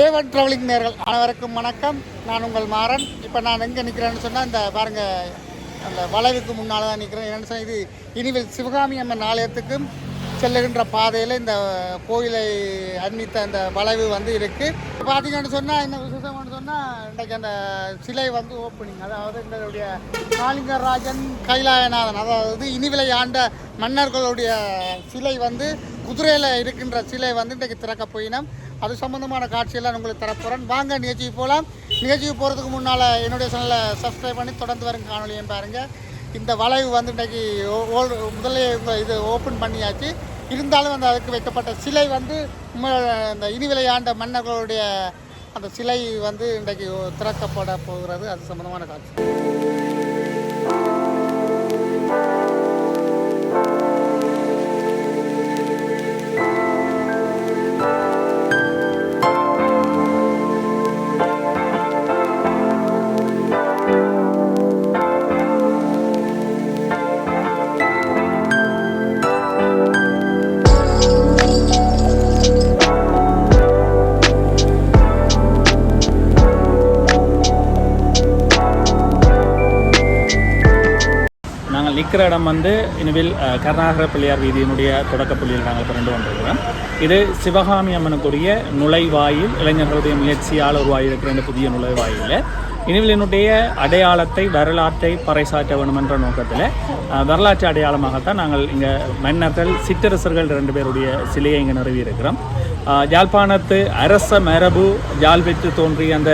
A1 travelling நேர்கள் அனைவருக்கும் வணக்கம். நான் உங்கள் மாறன். இப்போ நான் எங்கே நிற்கிறேன்னு சொன்னால் இந்த பாருங்கள், அந்த வளைவுக்கு முன்னால் தான் நிற்கிறேன். என்னென்னு சொன்னால் இது இனிவில் சிவகாமி அம்மன் ஆலயத்துக்கும் செல்லுகின்ற பாதையில் இந்த கோயிலை அண்மித்த அந்த வளைவு வந்து இருக்குது. இப்போ பார்த்தீங்கன்னு சொன்னால் என்ன விசேஷம்னு சொன்னால் இன்றைக்கு அந்த சிலை வந்து ஓப்பனிங், அதாவது எங்களுடைய காளிங்கராஜன் கைலாயநாதன், அதாவது இனிவிலை ஆண்ட மன்னர்களுடைய சிலை வந்து குதிரையில் இருக்கின்ற சிலை வந்து இன்றைக்கு திறக்க போயினோம். அது சம்மந்தமான காட்சியெல்லாம் உங்களுக்கு தரப்போகிறேன். வாங்க நிகழ்ச்சிக்கு போகலாம். நிகழ்ச்சிக்கு போகிறதுக்கு முன்னால் என்னுடைய சேனலை சப்ஸ்கிரைப் பண்ணி தொடர்ந்து வரும் காணொலியும் பாருங்கள். இந்த வளைவு வந்து இன்றைக்கி முதல்ல இது ஓப்பன் பண்ணியாச்சு. இருந்தாலும் அந்த அதுக்கு வைக்கப்பட்ட சிலை வந்து இந்த இனி விளையாண்ட மன்னர்களுடைய அந்த சிலை வந்து இன்றைக்கு திறக்கப்பட போகிறது. அது சம்மந்தமான காட்சி. நிற்கிற இடம் வந்து இனிவில் கருணாகர பிள்ளையார் வீதியினுடைய தொடக்க புள்ளியில் நாங்கள் கொண்டு வந்திருக்கிறோம். இது சிவகாமி அம்மனுக்குரிய நுழைவாயில், இளைஞர்களுடைய முயற்சியால் உருவாகியிருக்கிற இந்த புதிய நுழைவாயில் இனிவிலினுடைய அடையாளத்தை, வரலாற்றை பறைசாற்ற வேண்டும் என்ற நோக்கத்தில் வரலாற்று அடையாளமாகத்தான் நாங்கள் இங்கே மன்னர்கள், சிற்றரசர்கள் 2 பேருடைய சிலையை இங்கே நிறுவியிருக்கிறோம். யாழ்ப்பாணத்து அரச மரபு யாழ் பெற்று தோன்றிய அந்த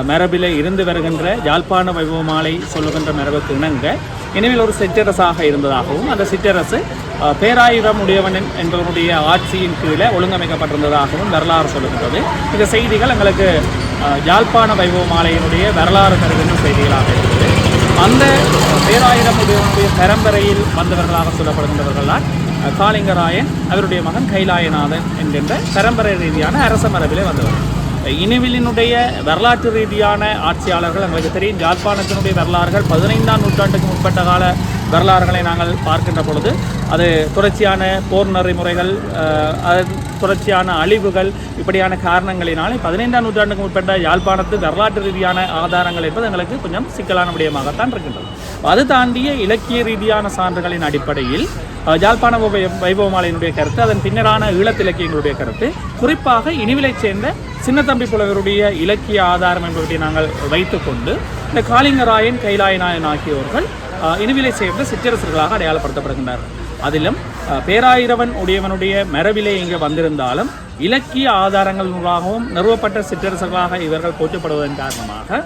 மரபில் இருந்து வருகின்ற யாழ்ப்பாண வைபவமாலை சொல்லுகின்ற மரபுக்கு இணங்க இனிவில் ஒரு சிற்றரசாக இருந்ததாகவும், அந்த சிற்றரசு பேராயிரம் உடையவன் என்பவனுடைய ஆட்சியின் கீழே ஒழுங்கமைக்கப்பட்டிருந்ததாகவும் வரலாறு சொல்லுகின்றது. இந்த செய்திகள் எங்களுக்கு யாழ்ப்பாண வைபவமாலையினுடைய வரலாறு தருகின்ற செய்திகளாக இருக்குது. அந்த பேராயிரம் உடையவனுடைய பரம்பரையில் வந்தவர்களாக சொல்லப்படுகின்றவர்கள்தான் காளிங்கராயன், அவருடைய மகன் கைலாயநாதன் என்கின்ற பரம்பரை ரீதியான அரச மரபிலே வந்தவர். இனிவிலினுடைய வரலாற்று ரீதியான ஆட்சியாளர்கள் எங்களுக்கு தெரியும். யாழ்ப்பாணத்தினுடைய வரலாறுகள் 15ஆம் நூற்றாண்டுக்கு முற்பட்ட கால வரலாறுகளை நாங்கள் பார்க்கின்ற பொழுது அது தொடர்ச்சியான போர் நெறிமுறைகள், தொடர்ச்சியான அழிவுகள், இப்படியான காரணங்களினாலே 15ஆம் நூற்றாண்டுக்கு முற்பட்ட யாழ்ப்பாணத்து வரலாற்று ரீதியான ஆதாரங்கள் என்பது எங்களுக்கு கொஞ்சம் சிக்கலான விடயமாகத்தான் இருக்கின்றது. அது தாண்டிய இலக்கிய ரீதியான சான்றுகளின் அடிப்படையில் யாழ்ப்பாண வைபவமாலையினுடைய கருத்து, அதன் பின்னரான ஈழத்திலக்கியங்களுடைய கருத்து, குறிப்பாக இனிவிலை சேர்ந்த சின்னத்தம்பி புலவருடைய இலக்கிய ஆதாரம் என்பவற்றை நாங்கள் வைத்துக்கொண்டு இந்த காளிங்கராயன், கைலாயநாயன் ஆகியோர்கள் இனிவிலை சேர்ந்த சிற்றரசர்களாக அடையாளப்படுத்தப்படுகின்றனர். அதிலும் பேராயிரவன் உடையவனுடைய மரபிலே இங்கே வந்திருந்தாலும் இலக்கிய ஆதாரங்களினூடாகவும் நிறுவப்பட்ட சிற்றரசர்களாக இவர்கள் போற்றப்படுவதன் காரணமாக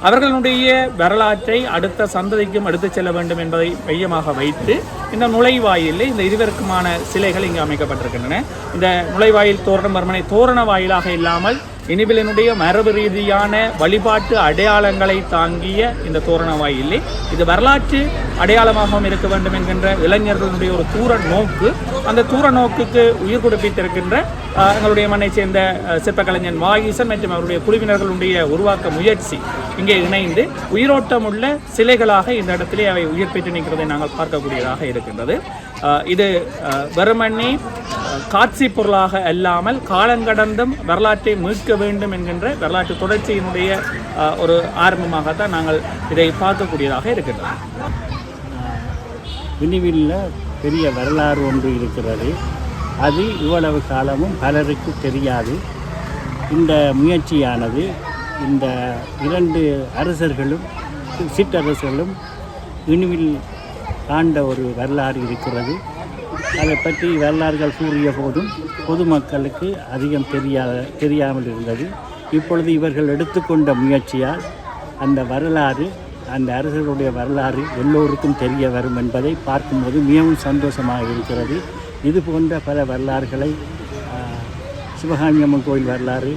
அவர்களுடைய வரலாற்றை அடுத்த சந்ததிக்கும் எடுத்துச் செல்ல வேண்டும் என்பதை மையமாக வைத்து இந்த நுழைவாயிலே இந்த இருவருக்குமான சிலைகள் இங்கு அமைக்கப்பட்டிருக்கின்றன. இந்த நுழைவாயில் தோரண மர்மனை தோரண வாயிலாக இல்லாமல் இனிவிலினுடைய மரபு ரீதியான வழிபாட்டு அடையாளங்களை தாங்கிய இந்த தோரண வாயிலே இது வரலாற்று அடையாளமாகவும் இருக்க வேண்டும் என்கின்ற இளைஞர்களுடைய ஒரு தூர நோக்கு, அந்த தூர நோக்குக்கு உயிர் கொடுப்பித்திருக்கின்ற எங்களுடைய மண்ணை சேர்ந்த சிற்பக்கலைஞன் வாகீசன் மற்றும் அவருடைய குழுவினர்களுடைய உருவாக்க முயற்சி இங்கே இணைந்து உயிரோட்டமுள்ள சிலைகளாக இந்த இடத்திலே அவை உயிர் பெற்று நிற்கிறதை நாங்கள் பார்க்கக்கூடியதாக இருக்கின்றது. இது வெறுமனே காட்சி பொருளாக அல்லாமல் காலங்கடந்தும் வரலாற்றை மீட்க வேண்டும் என்கின்ற வரலாற்று தொடர்ச்சியினுடைய ஒரு ஆரம்பமாகத்தான் நாங்கள் இதை பார்க்கக்கூடியதாக இருக்கின்றது. இனிவில்ல பெரிய வரலாறு ஒன்று இருக்கிறது. அது இவ்வளவு காலமும் பலருக்கு தெரியாது. இந்த முயற்சியானது இந்த 2 அரசர்களும் சிற்றரசர்களும் இனிவில் ஆண்ட ஒரு வரலாறு இருக்கிறது. அதை பற்றி வரலாறுகள் கூறிய போதும் பொதுமக்களுக்கு அதிகம் தெரியாமல் இருந்தது. இப்பொழுது இவர்கள் எடுத்துக்கொண்ட முயற்சியால் அந்த வரலாறு, அந்த அரசர்களுடைய வரலாறு எல்லோருக்கும் தெரிய வரும் என்பதை பார்க்கும்போது மிகவும் சந்தோஷமாக இருக்கிறது. இது போன்ற பல வரலாறுகளை, சிவகாமி அம்மன் கோயில் வரலாறு,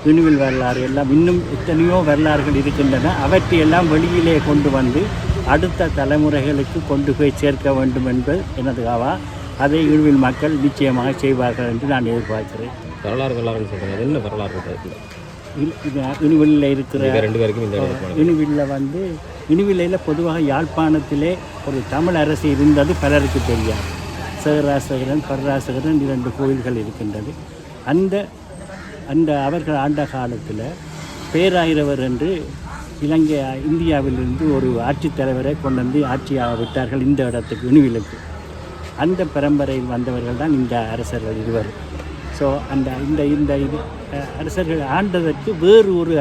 இனிவில் வரலாறு எல்லாம் இன்னும் எத்தனையோ வரலாறுகள் இருக்கின்றன. அவற்றையெல்லாம் வெளியிலே கொண்டு வந்து அடுத்த தலைமுறைகளுக்கு கொண்டு போய் சேர்க்க வேண்டும் என்பது எனது ஆவா. அதை இனிவில் மக்கள் நிச்சயமாக செய்வார்கள் என்று நான் எதிர்பார்க்கிறேன். வரலாறுன்னு சொல்கிறேன். என்ன வரலாறு இனிவில்ல இருக்கிற 2 பேருக்கும் இனிவில்ல வந்து இனிவில்லையில் பொதுவாக யாழ்ப்பாணத்திலே ஒரு தமிழ் அரசு இருந்தது பலருக்கு தெரியாது. சேகராசகரன், பரராசகரன் 2 கோயில்கள் இருக்கின்றது. அந்த அவர்கள் ஆண்ட காலத்தில் பேராயிரவர் என்று இந்தியாவிலிருந்து ஒரு ஆட்சித்தலைவரை கொண்டு வந்து ஆட்சியாக விட்டார்கள் இந்த இடத்துக்கு இணுவிலுக்கு. அந்த பரம்பரையில் வந்தவர்கள் தான் இந்த அரசர்கள் இருவர். ஸோ இந்த அரசர்கள் ஆண்டதற்கு வேறு ஒரு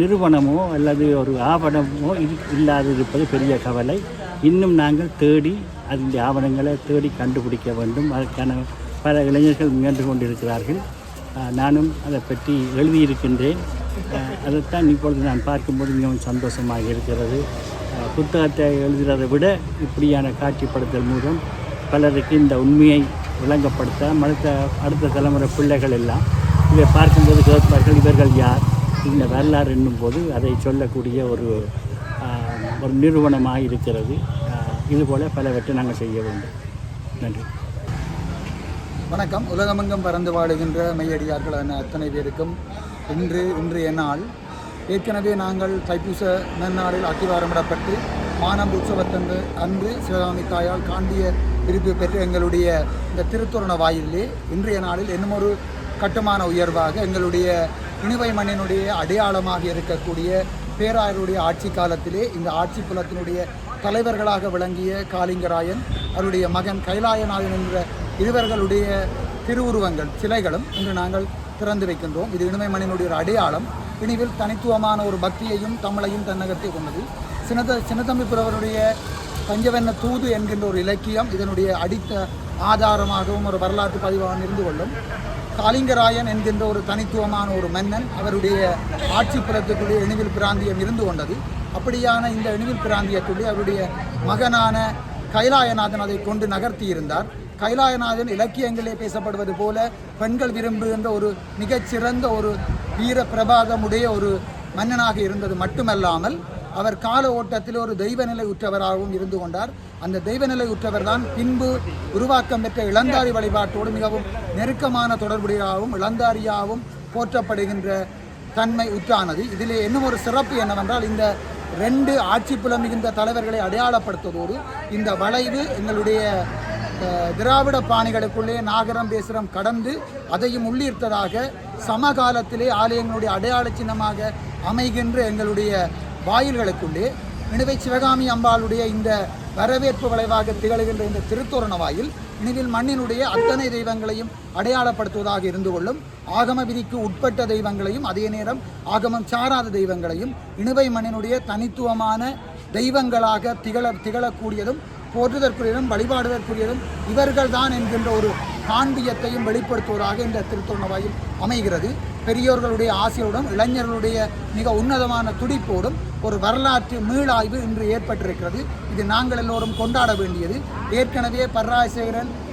நிறுவனமோ அல்லது ஒரு ஆவணமோ இல்லாதிருப்பது பெரிய கவலை. இன்னும் நாங்கள் தேடி அந்த ஆவணங்களை தேடி கண்டுபிடிக்க வேண்டும். அதற்கான பல இளைஞர்கள் முயன்று கொண்டிருக்கிறார்கள். நானும் அதை பற்றி எழுதியிருக்கின்றேன். அதைத்தான் இப்பொழுது நான் பார்க்கும்போது மிகவும் சந்தோஷமாக இருக்கிறது. புத்தகத்தை எழுதுகிறதை விட இப்படியான காட்சிப்படுத்தல் மூலம் பலருக்கு இந்த உண்மையை விளங்கப்படுத்த அடுத்த தலைமுறை பிள்ளைகள் எல்லாம் இதை பார்க்கும்போது கேட்பார்கள், இவர்கள் யார், இந்த வரலாறு என்னும்போது அதை சொல்லக்கூடிய ஒரு நிறுவனமாக இருக்கிறது. இதுபோல் பலவற்றை நாங்கள் செய்ய வேண்டும். நன்றி. வணக்கம். உலகமெங்கும் பறந்து வாழுகின்ற மெய்யடியார்களான அத்தனை பேருக்கும் இன்றைய நாள் ஏற்கனவே நாங்கள் தைப்பூச நன்னாளில் அத்திவாரமிடப்பட்டு மானம்பு உற்சவத்தன்று அன்று சிவகாமி தாயால் காண்டிய விருது பெற்று எங்களுடைய இந்த திருத்தோரண வாயிலே இன்றைய நாளில் இன்னும் ஒரு கட்டுமான உயர்வாக எங்களுடைய இணுவை மண்ணினுடைய அடையாளமாக இருக்கக்கூடிய பேராயருடைய ஆட்சி காலத்திலே இந்த ஆட்சி புலத்தினுடைய தலைவர்களாக விளங்கிய காளிங்கராயன் அவருடைய மகன் கைலாயநாதன் என்ற இருவர்களுடைய திருவுருவங்கள் சிலைகளும் இன்று நாங்கள் திறந்து வைக்கின்றோம். இது இணுவை மண்ணினுடைய ஒரு அடையாளம். இனிவில் தனித்துவமான ஒரு பக்தியையும் தமிழையும் தன்னகத்தை கொண்டது. சின்னத்தம்பி புலவருடைய பஞ்சவெண்ண தூது என்கின்ற ஒரு இலக்கியம் இதனுடைய அடித்த ஆதாரமாகவும் ஒரு வரலாற்று பதிவாக இருந்து கொள்ளும். காளிங்கராயன் என்கின்ற ஒரு தனித்துவமான ஒரு மன்னன் அவருடைய ஆட்சி புலத்துக்குள்ளே இணுவில் பிராந்தியம் இருந்து கொண்டது. அப்படியான இந்த இணுவில் பிராந்தியத்துடைய அவருடைய மகனான கைலாயநாதன் அதை கொண்டு நகர்த்தி இருந்தார். கைலாயநாதன் இலக்கியங்களே பேசப்படுவது போல பெண்கள் விரும்புகின்ற ஒரு மிகச்சிறந்த ஒரு வீர பிரபாதமுடைய ஒரு மன்னனாக இருந்தது மட்டுமல்லாமல் அவர் கால ஓட்டத்தில் ஒரு தெய்வநிலை உற்றவராகவும் இருந்து கொண்டார். அந்த தெய்வநிலை உற்றவர் தான் பின்பு உருவாக்கம் பெற்ற இளந்தாரி வழிபாட்டோடு மிகவும் நெருக்கமான தொடர்புடையாகவும் இளந்தாரியாகவும் போற்றப்படுகின்ற தன்மை உற்றானது. இதிலே இன்னும் ஒரு சிறப்பு என்னவென்றால் இந்த 2 ஆட்சி புலம் மிகுந்த தலைவர்களை அடையாளப்படுத்துவதோடு இந்த வளைவு எங்களுடைய திராவிட பாணிகளுக்குள்ளே நாகரம் பேசுரம் கடந்து அதையும் உள்ளீர்த்ததாக சமகாலத்திலே ஆலயங்களுடைய அடையாள சின்னமாக அமைகின்ற எங்களுடைய வாயில்களுக்குள்ளே இணுவை சிவகாமி அம்பாளுடைய இந்த வரவேற்பு வளைவாக திகழ்கின்ற இந்த திருத்தோரண வாயில் இணுவில் மண்ணினுடைய அத்தனை தெய்வங்களையும் அடையாளப்படுத்துவதாக இருந்து கொள்ளும். ஆகம விதிக்கு உட்பட்ட தெய்வங்களையும் அதே நேரம் ஆகமம் சாராத தெய்வங்களையும் இணுவை மண்ணினுடைய தனித்துவமான தெய்வங்களாக திகழக்கூடியதும் போற்றுதற்குரியதும் வழிபாடுவதற்குரியதும் இவர்கள்தான் என்கின்ற ஒரு காண்பியத்தையும் வெளிப்படுத்துவதாக இந்த திருத்தோரண வாயில் அமைகிறது. பெரியோர்களுடைய ஆசையோடும் இளைஞர்களுடைய மிக உன்னதமான துடிப்போடும் ஒரு வரலாற்று மீளாய்வு இன்று ஏற்பட்டிருக்கிறது. இது நாங்கள் எல்லோரும் கொண்டாட வேண்டியது. ஏற்கனவே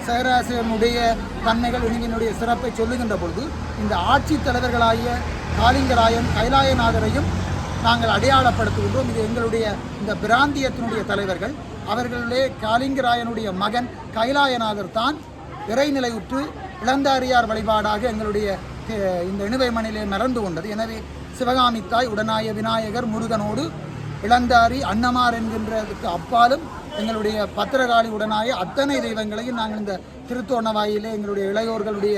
சேகராசேகரனுடைய தன்மைகள் இணுவினுடைய சிறப்பை சொல்லுகின்ற பொழுது இந்த ஆட்சி தலைவர்களாகிய காளிங்கராயன் கைலாயநாதரையும் நாங்கள் அடையாளப்படுத்துகின்றோம். இது எங்களுடைய இந்த பிராந்தியத்தினுடைய தலைவர்கள். அவர்களுடைய காளிங்கராயனுடைய மகன் கைலாயநாதர் தான் இறைநிலையுற்று இளந்தாரியார் வழிபாடாக எங்களுடைய இந்த இணுவை மண்ணிலே மறந்து கொண்டது. எனவே சிவகாமி தாய் உடனாய விநாயகர் முருகனோடு இளந்தாரி அன்னமார் என்கின்றதுக்கு அப்பாலும் எங்களுடைய பத்திரகாளி உடனாய அத்தனை தெய்வங்களையும் நாங்கள் இந்த திருத்தோரண வாயிலே எங்களுடைய இளையோர்களுடைய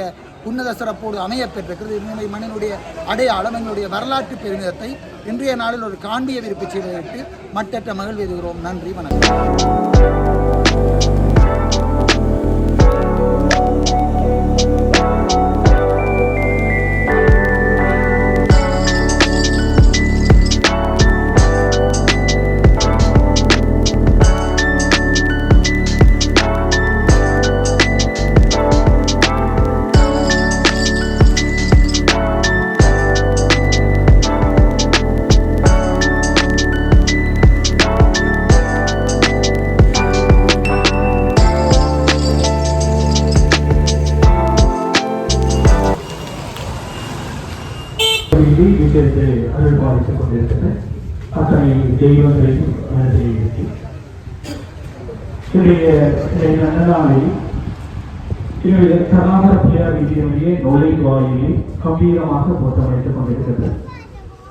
உன்னத சிறப்போடு அமையப்பெற்றிருக்கிறது. இணுவை மண்ணினுடைய அடையாளம் எங்களுடைய வரலாற்று பெருமிதத்தை இன்றைய நாளில் ஒரு காண்பிய விருப்பு செய்வதற்கு மட்டற்ற மகிழ்வு எதுகிறோம். நன்றி, வணக்கம். விஷயத்தை அருள்பாலித்துக் கொண்டிருக்கிறது. அத்தனை தெய்வங்களையும் மனதில் நல்ல நாளில் என்னுடைய கர்நாடக பிள்ளையார் வீதியினுடைய நுழைவாயிலை கம்பீரமாக தோற்றமளித்துக் கொண்டிருக்கிறது.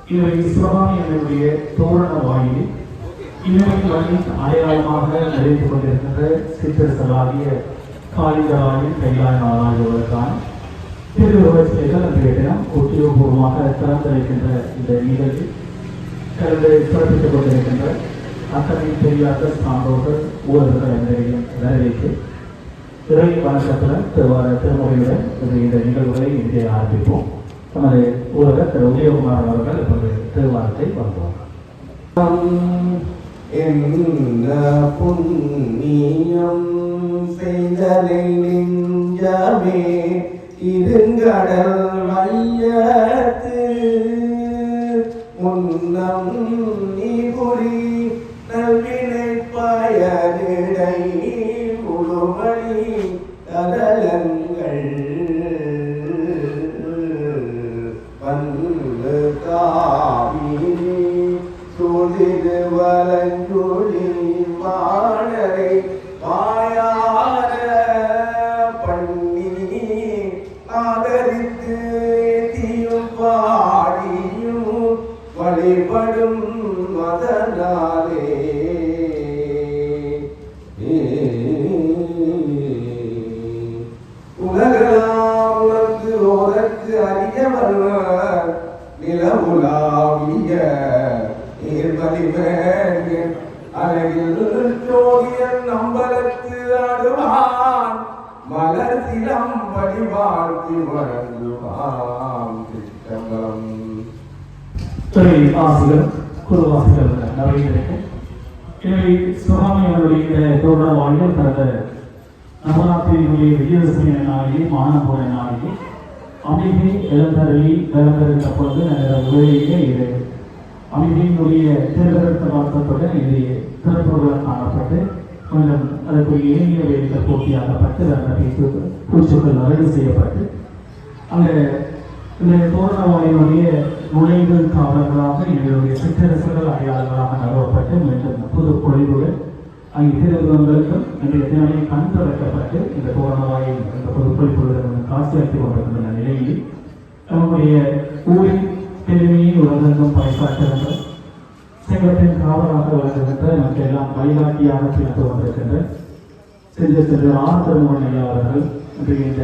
என்னுடைய சிவகாமி என்னுடைய தோரண வாயிலில் இன்னும் மண்ணின் அடையாளமாக நிறைந்து கொண்டிருக்கின்ற சித்தர்களாகிய காளிங்கராயன் கைலாயநாதன் திருவிழாச்சிகள் அன்றைய தினம் உத்தியோகபூர்வமாக திறந்திருக்கின்ற இந்த நிகழ்ச்சி கடந்து சிறப்பித்துக் கொண்டிருக்கின்ற அத்தனை பெரியார்கள் சான்றோர்கள் ஊழல்கள் அனைவரையும் வரவேற்று இறை வணக்கத்துடன் திருமுறையுடன் இந்த நிகழ்வுகளை இங்கே ஆரம்பிப்போம். நமது ஊழலர் திரு உதயகுமார் அவர்கள் இப்போது திருவாரத்தை வழங்குவார். என்ன புண்ணியம் செய்தனை நெஞ்சமே இருங்கடல் மையத்து முன்னம் நீ புரி நல்வினை பயனிடை முழுமணி தடலங்கள் வந்து காவி சூழ்ந்திடு வலஞ்சொலி மாடரை மாயார பண்ணி ஆதரித்து தீயும் பாடியும் வழிபடும் மதனாலே உலகலாம் உணர்ந்து ஓதற்கு அறியவர் நிலவுலாவிய நீர்மலிவேன் அழகில் ஜோதியன் நம்பலத்து ஆடுவான் மலர் சிலம்படி வாழ்த்தி வழங்குவான் திட்டம்பலம். துறை ஆசிரியர் குருவாசிகள் நிறைந்திருக்கும். எனவே சுவாமி அவருடைய தோழ வாழ்வில் கடந்த நவராத்திரியினுடைய விஜயதசமி நாளிலே மானபுர நாளிலே அமைதி இழந்தருந்த பொழுது உலகிலே இது அமைதியினுடைய திருவிழத்த வார்த்தத்துடன் இது திறப்புடன் காணப்பட்டு கொஞ்சம் அதற்குரிய இணைய வேலைகள் பூர்த்தியாகப்பட்டு அந்த பூச்சுக்கள் நிறைவு செய்யப்பட்டு அங்கே இந்த தோரணவாயினுடைய நுழைவு காவலர்களாக எங்களுடைய சிற்றரசுகள் அடையாளங்களாக நிறுவப்பட்டு மீண்டும் புது பொழிவுகள் அங்கே திருவிழங்களுக்கும் இன்றைய தினமே கண் திறக்கப்பட்டு இந்த தோரணவாயில் இந்த புது பொழிப்புகளுடன் காட்சியாக்கிக் கொண்டிருக்கின்ற நிலையில் நம்முடைய ஊரின் பெருமையை உலகெங்கும் பறைசாற்றுகின்ற செங்கத்தின் காவலாக வழங்குகின்ற நமக்கு எல்லாம் வழிகாட்டியாக பிடித்து கொண்டிருக்கின்ற சென்ற ஆர்த்தமுடன் அவர்கள் இன்றைய இந்த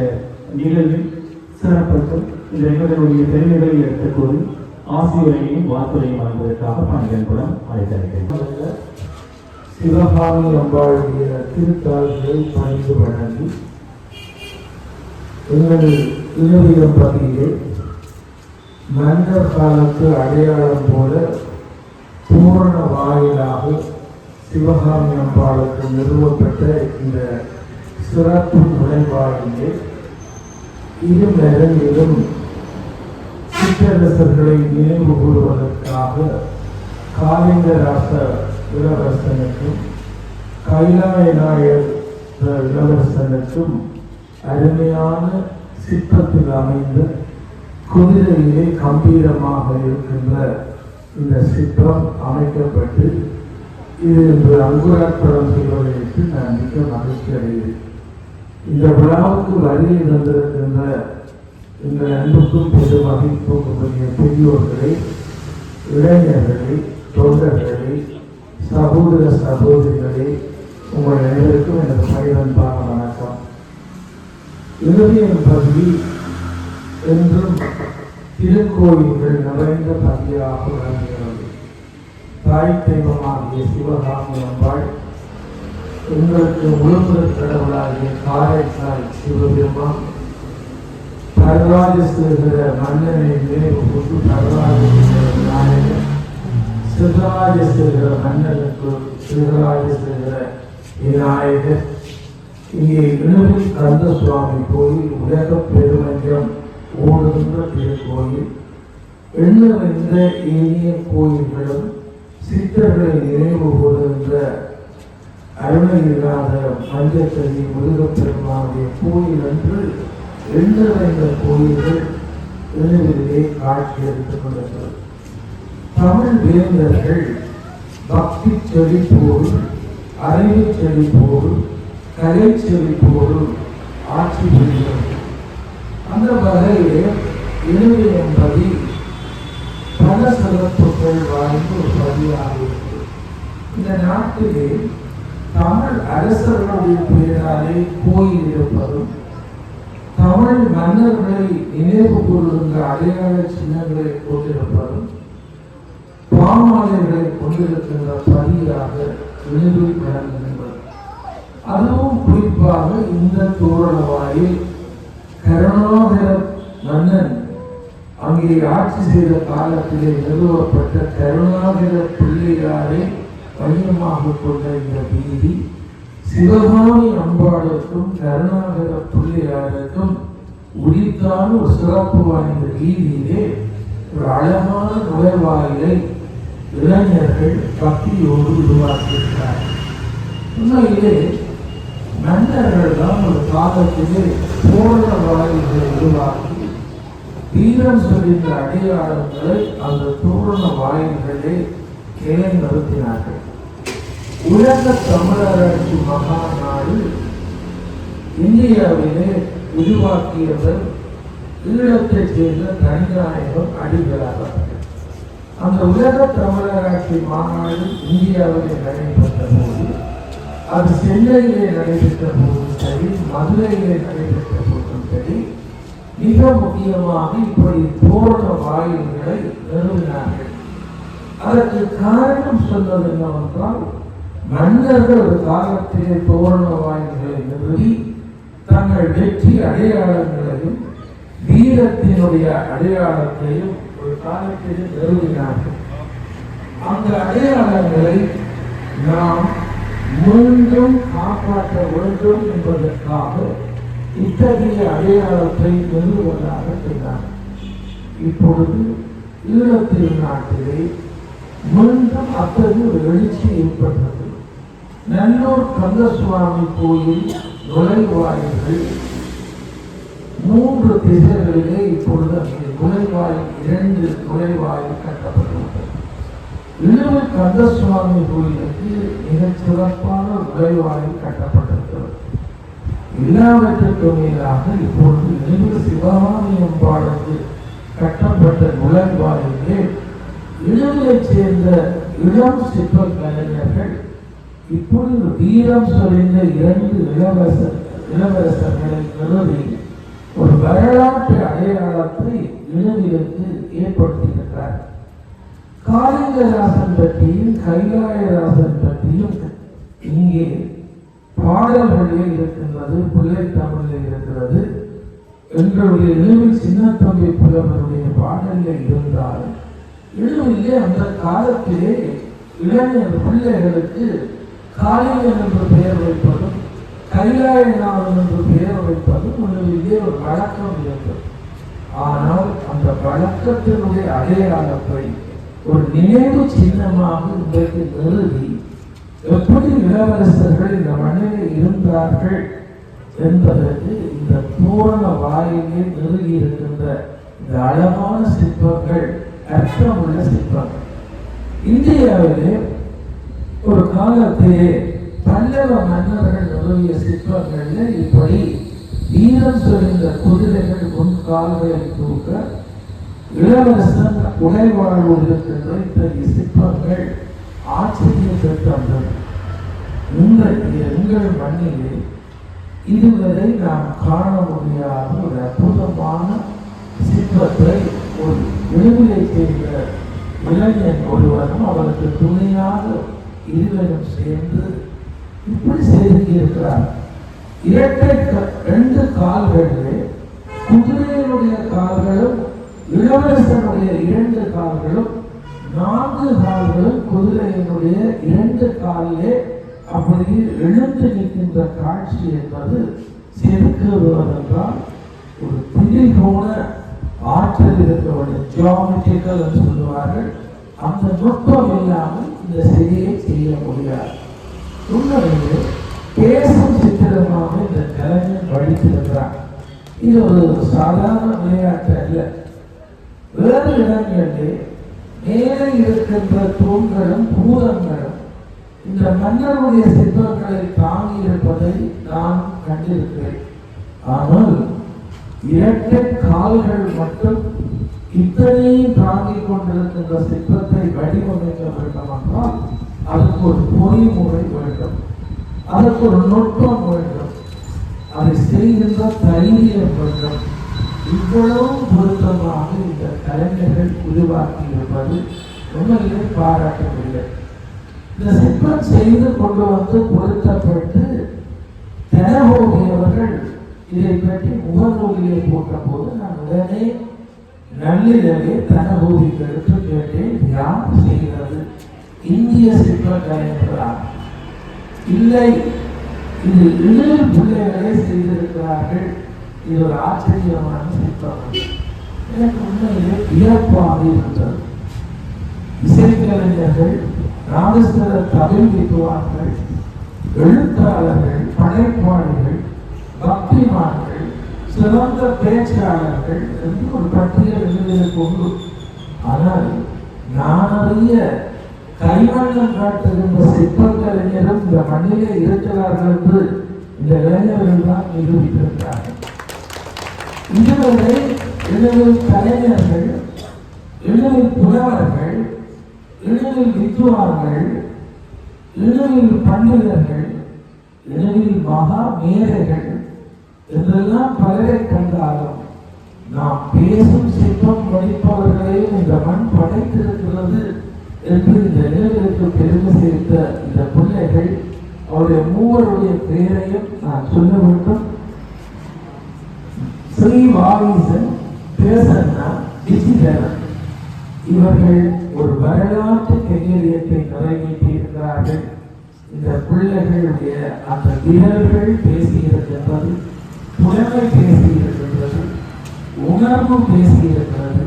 நிகழ்வில் சிறப்புக்கும் இந்த நிகழ்வுடைய பெருமைகளை எடுத்துக் கூறி ஆசிரியரையும் வார்த்தையும் வழங்குவதற்காக பணிகளுடன் அழைத்திருக்கிறேன். சிவகாமி அம்பாளுடைய திருத்தாள்களை பணிந்து வழங்கி எங்கள் இளவியம் பகுதியில் மன்னர் காலத்து அடையாளம் போல பூரண வாயிலாக சிவகாமி அம்பாளுக்கு நிறுவப்பட்ட இந்த சிறப்பு நுழைவாயிலே இரு நிலையிலும் சிற்றரசர்களை நினைவு கூறுவதற்காக காளிங்கராச இளவரசனுக்கும் கைலாய நாயர் இளவரசனுக்கும் அருமையான சிற்பத்தில் அமைந்த குதிரையிலே கம்பீரமாக இருக்கின்ற இந்த சிற்பம் அமைக்கப்பட்டு இது இன்று அங்குரார்ப்பணம் செய்வதற்கு நான் மிக மகிழ்ச்சி அடைகிறேன். இந்த விழாவுக்கு வருகை தந்திருக்கின்ற இந்த அன்புக்கும் பெரு மதிப்புக்குரிய பெரியோர்களை, இளைஞர்களை, தொண்டர்களை, சகோதர சகோதரிகளை, உங்கள் அனைவருக்கும் எனது பணிவன்பான வணக்கம். இறுதியின் பகுதி என்றும் திருக்கோயில்கள் நிறைந்த பகுதியாக விளங்குகிறது. தாய் தெய்வமாகிய சிவகாமி அம்பாள் எங்களுக்கு முழுமுதற் கடவுளாகிய காரைக்கால் சிவபெருமான் பரராஜசேகர மன்னனை நினைவு கொண்டு பரராஜசேகர நாயகன் சிவராஜசேகர மன்னனுக்கு சிவராஜசேகர விநாயகர் இங்கே இணுவில் கந்த சுவாமி கோயில் உலக பெருமஞ்சம் ஓடுகின்ற திருக்கோயில் எண்ணிறந்த ஏனைய கோயில்களும் சித்தர்களை நினைவு கூறுகின்ற அருணகிரிநாத மஞ்சத்தடி முருகப்பெருமானுடைய கோயில் என்று எண்ணிறந்த கோயில்கள் இணுவிலே காட்சி எடுத்துக் கொண்டிருக்கிறது. தமிழ் வேந்தர்கள் பக்தி செழிப்போடு, அறிவு செழிப்போடு, கலை செழிப்போடு ஆட்சி புரிகிறது. அந்த வகையிலே இணுவி என்பது பல சிறப்புகள் வாய்ந்த ஒரு பதிவாக இருக்கிறது. இந்த நாட்டிலே தமிழ் அரசர்களுடைய பெயராலே கோயில் இருப்பதும், தமிழ் மன்னர்களை நினைவு கூறுகின்ற அடையாள சின்னங்களை கொண்டிருப்பதும் பாமாலைகளை கொண்டிருக்கின்ற பதியாக நினைவில் விளங்குகின்றது. அதுவும் குறிப்பாக இந்த தோரணவாயில் கருணாகர மன்னன் அங்கே ஆட்சி செய்த காலத்திலே நிறுவப்பட்ட கருணாகர பிள்ளையாரை மையமாக கொண்ட இந்த வீதி சிவகாமி அம்பாளுக்கும் கருணாகர பிள்ளையாருக்கும் உரித்தான ஒரு சிறப்பு வாய்ந்த வீதியிலே ஒரு அழகான நுழைவாயிலை இளைஞர்கள் பக்தியோடு உருவாக்கியிருக்கிறார். உண்மையிலே மன்னர்கள் தான் ஒரு காலத்திலே தோரண வாயில்களை உருவாக்கி வீரம் சொல்கின்ற அடையாளங்களை அந்த தோரண வாயில்களை நிலைநிறுத்தினார்கள். உலக தமிழராட்சி மகாநாடு இந்தியாவிலே உருவாக்கியவர் ஈழத்தைச் சேர்ந்த தனிநாயகம் அடிகளார். அந்த உலக தமிழராட்சி மாநாடு இந்தியாவிலே நடைபெற்ற போது, அது சென்னையிலே நடைபெற்ற போதும் சரி, மதுரையிலே நடைபெற்ற போதும் சரி, மிக முக்கியமாக இப்படி தோரண வாயில்களை நிறுவினார்கள். அதற்கு காரணம் சொன்னது என்னவென்றால், மன்னர்கள் ஒரு காலத்திலே தோரண வாயில்களை நிறுவி தங்கள் வெற்றி அடையாளங்களையும் வீரத்தினுடைய அடையாளத்தையும் ஒரு காலத்திலே நிறுவினார்கள். அந்த அடையாளங்களை நாம் மீண்டும் காப்பாற்ற வேண்டும் என்பதற்காக இத்தகைய அடையாளத்தை நிறுவுவதாக சொன்னார். இப்பொழுது ஈழத்தில் நாட்டிலே மீண்டும் அத்தகைய ஒரு எழுச்சி ஏற்பட்டது. நல்லூர் கந்தசுவாமி கோயில் நுழைவாயில்கள் 3 திசைகளிலே இப்பொழுது அங்கே நுழைவாயில் 2 நுழைவாயில் கட்டப்பட்டுள்ளது. இழுவை கந்தசுவாமி கோயிலுக்கு மிகச் சிறப்பான நுழைவாயில் கட்டப்பட்டிருக்கிறது. எல்லாவற்றுக்கும் மேலாக இப்பொழுது இழுவை சிவகாமி அம்பாளுக்கு கட்டப்பட்ட நுழைவாயிலே இழுவையைச் சேர்ந்த இளம் சிற்ப கலைஞர்கள் இப்பொழுது வீரம் சொலிந்த 2 இளவரசர்களை நிறுவி ஒரு வரலாற்று அடையாளத்தை இழுவிற்கு ஏற்படுத்தியிருக்கிறார். காளிங்கராசன் பற்றியும் கைலாயராசன் பற்றியும் இங்கே பாடல்களே இருக்கின்றது, பிள்ளை தமிழில் இருக்கிறது. எங்களுடைய இழுவில் சின்னத்தம்பி புலவருடைய பாடலில் இருந்தால் இழுவிலே அந்த காலத்திலே இளைஞர் பிள்ளைகளுக்கு காளிங்கன் என்று பெயர் வைப்பதும் கைலாயநாதன் என்று பெயர் வைப்பதும் இழுவிலே ஒரு வழக்கம் இருந்தது. ஆனால் அந்த வழக்கத்தினுடைய அடையாளத்தை ஒரு நினைவு சின்னமாக இன்றைக்கு நிறுவி எப்படி இளவரசர்கள் இந்த மண்ணில் இருந்தார்கள் என்பதற்கு இந்த தோரண வாயிலே நிறுவி இருக்கின்ற இந்த அழகான சிற்பங்கள் அர்த்தமுள்ள சிற்பங்கள். இந்தியாவிலே ஒரு காலத்திலே பல்லவ மன்னர்கள் நிறுவிய சிற்பங்களில் இப்படி வீரம் சொலிந்த குதிரைகள் முன்கால்களை தூக்க இளவரசன் உடைவாழ்வு இருக்கின்ற இத்தகைய சிற்பங்கள் ஆச்சரியத்தை தந்தது. இன்றைக்கு எங்கள் மண்ணிலே இதுவரை நாம் காண முடியாத ஒரு அற்புதமான சிற்பத்தை ஒரு இழுவிலை செய்த இளைஞன் ஒருவரும் அவருக்கு துணையாக இருவரும் சேர்ந்து இப்படி செய்திருக்கிறார். 2 கால்களிலே குதிரையினுடைய கால்களும் இளவரசனுடைய 2 கால்களும் 4 கால்களும் குதிரையினுடைய 2 காலிலே அப்படி எழுந்து நிற்கின்ற காட்சி என்பது செதுக்குவதென்றால் ஒரு திரிகோண ஆற்றல் இருக்கக்கூடிய ஜியோமெட்ரிக்கல் என்று சொல்லுவார்கள். அந்த நுட்பம் இல்லாமல் இந்த செய்தியை செய்ய முடியாது. உண்மையிலே பேசும் சித்திரமாக இந்த கலைஞர் படித்திருக்கிறார். இது ஒரு சாதாரண விளையாட்டு அல்ல. வேறு இடங்களிலே மேலே இருக்கின்ற தூண்களும் பூதங்களும் இந்த மன்னருடைய சிற்பங்களை தாங்கி இருப்பதை நான் கண்டிருக்கிறேன். ஆனால் 2 கால்கள் மட்டும் இத்தனையும் தாங்கிக் கொண்டிருக்கின்ற சிற்பத்தை வடிவமைக்க வேண்டும் என்றால் அதுக்கு ஒரு பொறிமுறை வேண்டும், அதற்கு ஒரு நுட்பம் வேண்டும். அதை செய்கின்ற தைரியம் வேண்டும். இவ்வளவு பொருத்தமாக இந்த கலைஞர்கள் உருவாக்கி இருப்பது உண்மையிலே பாராட்டவில்லை. இந்த சிற்பம் செய்து கொண்டு வந்து பொருத்தப்பட்டு தனபோகியவர்கள் இதை பற்றி முகநூலிலே போட்ட போது நான் உடனே நள்ளிரவே தனபோகிகளுக்கு கேட்டேன், யார் செய்கிறது? இந்திய சிற்ப கலைஞர்களா? இல்லை, இது இளைஞர் பிள்ளைகளே செய்திருக்கிறார்கள். இது ஒரு ஆச்சரியமான சிற்பம். எனக்கு உண்மையிலே வியப்பாக இருந்தது. இசைக்கலைஞர்கள், நாதஸ்வர தமிழ் வித்துவான்கள், எழுத்தாளர்கள், படைப்பாளிகள், பக்திமான்கள், சிறந்த பேச்சாளர்கள் என்று ஒரு பட்டியல் எழுதியதற்கு உண்டு. ஆனால் நான் அறிய கைவண்ணம் காட்டுகின்ற சிற்பக்கலைஞரும் இந்த மண்ணிலே இருக்கிறார்கள் என்று இந்த இளைஞர்கள் தான் நிரூபித்திருக்கிறார்கள். இதுவரை இளைஞர் கலைஞர்கள், இளைஞர் புலவர்கள், இளைஞர் வித்துவார்கள், இளைஞர் பண்டிதர்கள், இளைஞர் மகா மேதைகள் என்றெல்லாம் பலரை கண்டாலும் நாம் பேசும் சிற்பம் படிப்பவர்களையும் இந்த மண் படைத்திருக்கிறது என்று இந்த இளைஞருக்கு பெருமை சேர்த்த இந்த பிள்ளைகள், அவருடைய மூவருடைய பெயரையும் நான் சொல்ல வேண்டும். ஸ்ரீ வாகீசன், பேசன்னா, டிஜிதரன், இவர்கள் ஒரு வரலாற்று கையெழுத்தை நிறைவேற்றி இருக்கிறார்கள். இந்த பிள்ளைகளுடைய அந்த விரல்கள் பேசியிருக்கின்றது, புலமை பேசியிருக்கின்றது, உணர்வு பேசியிருக்கிறது.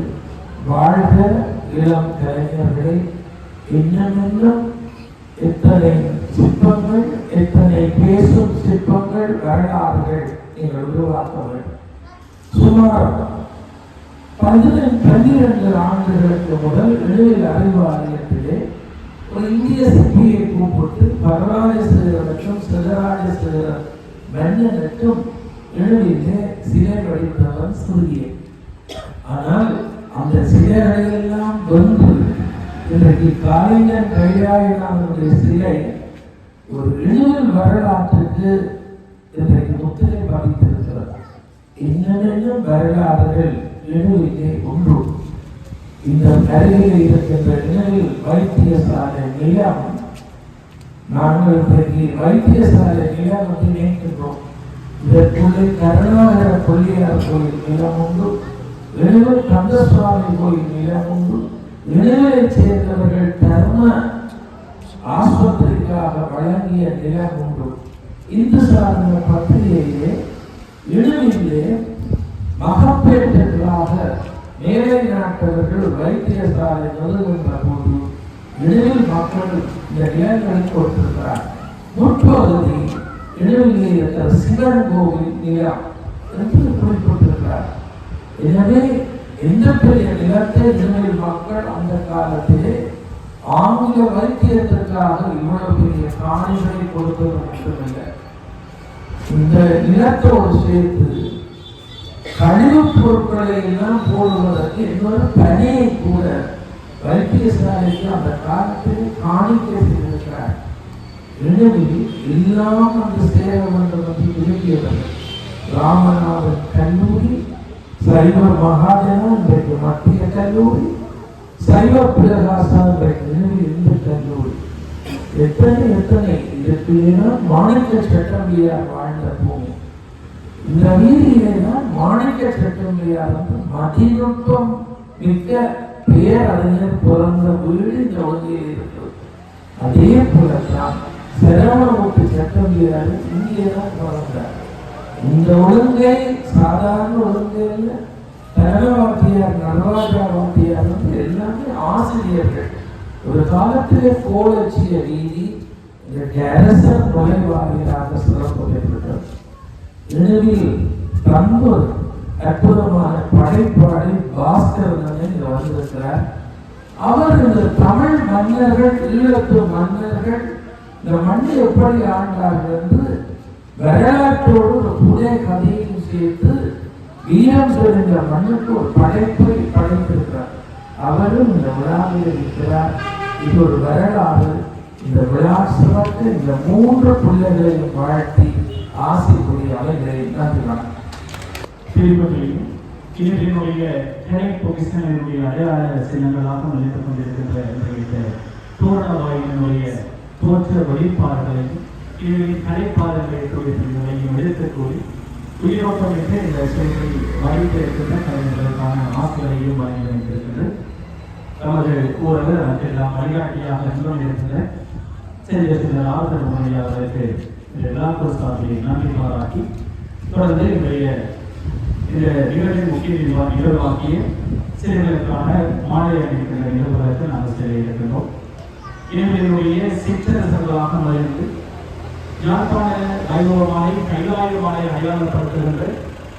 வாழ்க இளம் கலைஞர்களை! இன்னும் எத்தனை சிற்பங்கள், எத்தனை பேசும் சிற்பங்கள், வரலாறுகள் நீங்கள் உருவாக்க வேண்டும். சுமார் 12 ஆண்டுகளுக்கு முதல் இளைஞர் அறிவாலயத்திலே ஒரு இந்திய சிற்பியை கூப்பிட்டு பரராஜேஸ்வரனுக்கும் சிவராஜேஸ்வர மன்னனுக்கும் இளைஞரிலே சிலை வடித்தவன் சூரியன். ஆனால் அந்த சிலைகளையெல்லாம் வென்று இன்றைக்கு கலைஞர் கைலாயனாருடைய சிலை ஒரு இளைஞர் வரலாற்றுக்கு இன்றைக்கு முத்திரை பதித்திருக்கிறது. இன்னும் வரலாறுகள் இடையிலே உண்டு. இந்த அருகில் இருக்கின்ற நிலையில் வைத்தியசாலை நிலம், நாங்கள் இன்றைக்கு வைத்தியசாலை நிலம் வந்து நினைக்கின்றோம். இதற்குள்ளே கருணாகர கொள்ளையார் கோயில் நிலம் உண்டு, இளைஞர் கந்தசுவாமி கோயில் நிலம் உண்டு. இளைஞரை சேர்ந்தவர்கள் தர்ம ஆஸ்பத்திரிக்காக வழங்கிய நிலம் உண்டு. இந்து சாதன பத்திரிகையிலே இடையிலே மகப்பேற்றுகளாக மேலை நாட்டவர்கள் வைத்தியசாலை நிறுவுகின்ற போது இடையில் மக்கள் இந்த நிலங்களை கொடுத்திருக்கிறார். முற்பகுதி இடையிலே இருக்கிற சிவன் கோவில் நிலம் என்று குறிப்பிட்டிருக்கிறார். எனவே எந்த பெரிய நிலத்தை இடையில் மக்கள் அந்த காலத்திலே ஆங்கில வைத்தியத்திற்காக இவ்வளவு பெரிய காணிகளை கொடுத்தது மட்டுமில்லை, இந்த நிலத்தோடு சேர்த்து கழிவுப் பொருட்களை எல்லாம் போடுவதற்கு இன்னொரு பணியை கூட வைத்தியசாலைக்கு அந்த காலத்தில் காணிக்கை செய்திருக்கிறார். எனவே எல்லாம் அந்த சேவை என்று விரும்பியவர்கள் ராமநாதன் கல்லூரி, சைவ மகாஜனம் இன்றைக்கு மத்திய கல்லூரி, சைவ பிரகாசம் இன்றைக்கு இந்து கல்லூரி, எத்தனை இதற்கு மாணிக்க சட்டம்பியார் வாழ்ந்த பூமி. இந்த வீதியிலே தான் மாணிக்க சட்டம்பியார் வந்து மதிநுட்பம் மிக்க பேரறிஞர் பிறந்த வீடு இந்த ஒழுங்கில் இருக்கிறது. அதே போலத்தான் சிரவணமுத்து சட்டம்பியார் இங்கேதான் பிறந்தார். இந்த ஒழுங்கை சாதாரண ஒழுங்கை இல்லை, தனவாட்டியார், நடராஜா வாட்டியார் வந்து எல்லாமே ஆசிரியர்கள். ஒரு காலத்திலே கோலச்சிய வீதி இந்த கேரசன் நுழைவாயிலாக சிறப்பு பெற்றது. இடையில் தம்பூர் அற்புதமான படைப்பாளி பாஸ்கரன் இங்க வந்திருக்கிறார். அவர் இந்த தமிழ் மன்னர்கள், ஈழத்து மன்னர்கள் இந்த மண்ணை எப்படி ஆண்டார்கள் என்று வரலாற்றோடு ஒரு புதிய கதையையும் சேர்த்து வீரம் சொல்கின்ற மண்ணுக்கு ஒரு படைப்பை படைத்திருக்கிறார். அவரும் இந்த விழாவில் இருக்கிறார். இது ஒரு வரலாறு. இந்த விழா சிறப்பு இந்த 3 பிள்ளைகளையும் வாழ்த்தி ஆசைக்குரியால இதை நன்றி வணக்கம். திருப்பதியும் இவர்களுடைய திரை பொக்கிஷங்களுடைய அடையாள சின்னங்களாக மதித்துக் கொண்டிருக்கின்ற இந்த தோரண வாயினுடைய தோற்ற வெளிப்பாடுகளையும் இவர்களின் கலைப்பாடுகளையும் எடுத்துக்கூறி உயிரோட்டமிட்டு இந்த சிலைகளை வடித்து இருக்கின்ற கலைஞர்களுக்கான ஆசிரியரையும் வழங்கி வைத்திருக்கின்ற நமது ஊரக எல்லாம் வழிகாட்டியாக இருக்கின்ற செல்வத்தினர் ஆதரவு முறையாளருக்கு எல்லா சார்பிலை நன்றி பாராட்டி தொடர்ந்து என்னுடைய இந்த நிகழ்ச்சியின் முக்கிய நிகழ்வாக்கிய சிலைகளுக்கான மாலை அணிக்கின்ற நிகழ்வுகளுக்கு நாங்கள் சிலை இருக்கின்றோம். இவர்களுடைய சிற்றரசர்களாக நுழைந்து யாழ்ப்பாண வைபவமாலை கைலாயமாலை அடையாளப்படுத்துகின்ற